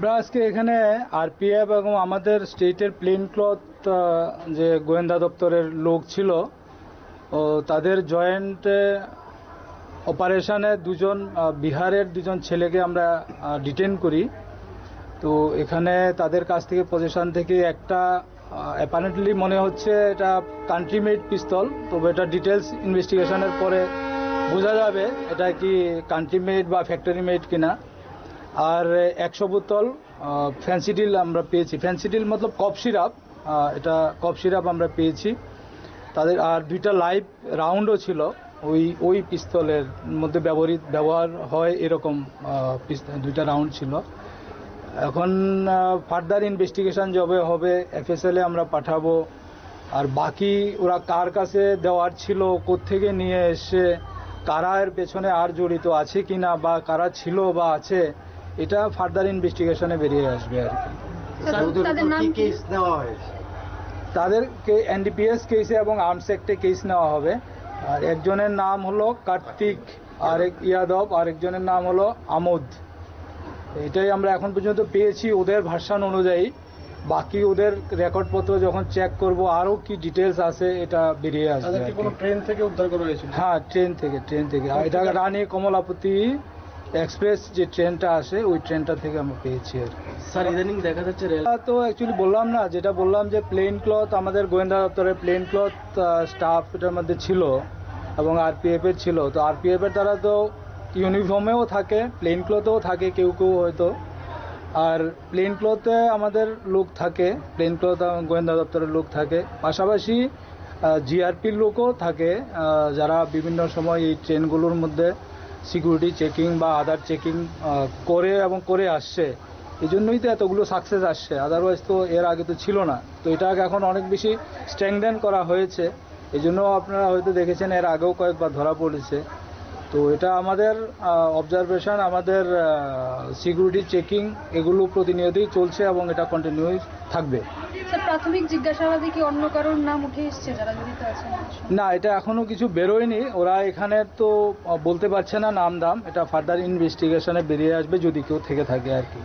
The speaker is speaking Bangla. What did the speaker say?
আমরা আজকে এখানে আরপিএফ এবং আমাদের স্টেটের প্লেন ক্লথ যে গোয়েন্দা দপ্তরের লোক ছিল ও তাদের জয়েন্ট অপারেশনে দুজন বিহারের দুজন ছেলেকে আমরা ডিটেন করি। তো এখানে তাদের কাছ থেকে পজিশন থেকে একটা অ্যাপারেন্টলি মনে হচ্ছে এটা কান্ট্রি মেড পিস্তল, তবে এটা ডিটেলস ইনভেস্টিগেশনের পরে বোঝা যাবে এটা কি কান্ট্রি মেড বা ফ্যাক্টরি মেড কিনা। আর 100 বোতল ফ্যান্সিডিল আমরা পেয়েছি। ফ্যান্সিডিল মতলব কফ সিরাপ, এটা কফ সিরাপ আমরা পেয়েছি তাদের। আর 2টা লাইভ রাউন্ডও ছিল ওই পিস্তলের মধ্যে ব্যবহার হয় এরকম 2টা রাউন্ড ছিল। এখন ফার্দার ইনভেস্টিগেশন যবে হবে এফএসএল এ আমরা পাঠাবো। আর বাকি ওরা কার কাছে দেওয়ার ছিল, কোত্থেকে নিয়ে এসে, কারা এর পেছনে আর জড়িত আছে কিনা বা কারা ছিল বা আছে, এটা ফার্দার ইনভেস্টিগেশনে বেরিয়ে আসবে আর কি। তাদেরকে এনডিপিএস কেসে এবং আর্মস অ্যাক্টে কেস নেওয়া হবে। আর একজনের নাম হলো কার্তিক, আরেক ইয়াদব, আরেকজনের নাম হলো আমোদ। এটাই আমরা এখন পর্যন্ত পেয়েছি ওদের ভার্সন অনুযায়ী। বাকি ওদের রেকর্ডপত্র যখন চেক করব আরও কি ডিটেলস আছে এটা বেরিয়ে আসবে। ট্রেন থেকে উদ্ধার করা হয়েছিল? হ্যাঁ, ট্রেন থেকে। এটা রানী কমলাপতি এক্সপ্রেস যে ট্রেনটা আসে ওই ট্রেনটা থেকে আমরা পেয়েছি আর কি। স্যার ইদানিং দেখা যাচ্ছে তো অ্যাকচুয়ালি বললাম না, যেটা বললাম যে প্লেন ক্লথ আমাদের গোয়েন্দা দপ্তরের প্লেন ক্লথ স্টাফ এটার মধ্যে ছিল এবং আরপিএফের ছিল। তো আরপিএফের তারা তো ইউনিফর্মেও থাকে, প্লেন ক্লথেও থাকে কেউ হয়তো। আর প্লেন ক্লথে আমাদের লোক থাকে, প্লেন ক্লথ গোয়েন্দা দপ্তরের লোক থাকে, পাশাপাশি জিআরপির লোকও থাকে যারা বিভিন্ন সময় এই ট্রেনগুলোর মধ্যে সিকিউরিটি চেকিং বা আদার চেকিং করে এবং করে আসছে। এই জন্যই তো এতগুলো সাকসেস আসছে, আদারওয়াইজ তো এর আগে তো ছিল না। তো এটাকে এখন অনেক বেশি স্ট্রেংথেন করা হয়েছে। এই জন্য আপনারা হয়তো দেখেছেন এর আগেও কয়েকবার ধরা পড়েছে। তো এটা আমাদের অবজারভেশন, আমাদের সিকিউরিটি চেকিং এগুলো প্রতিনিয়তই চলছে এবং এটা কন্টিনিউই থাকবে। স্যার, প্রাথমিক জিজ্ঞাসাবাদে কি অন্য কারোর নাম উঠে এসেছে যারা জড়িত আছে? না, এটা এখনো কিছু বেরোয়নি। ওরা এখানে তো বলতে পারছে না নাম দাম, এটা ফার্দার ইনভেস্টিগেশনে বেরিয়ে আসবে যদি কেউ থেকে থাকে আর কি।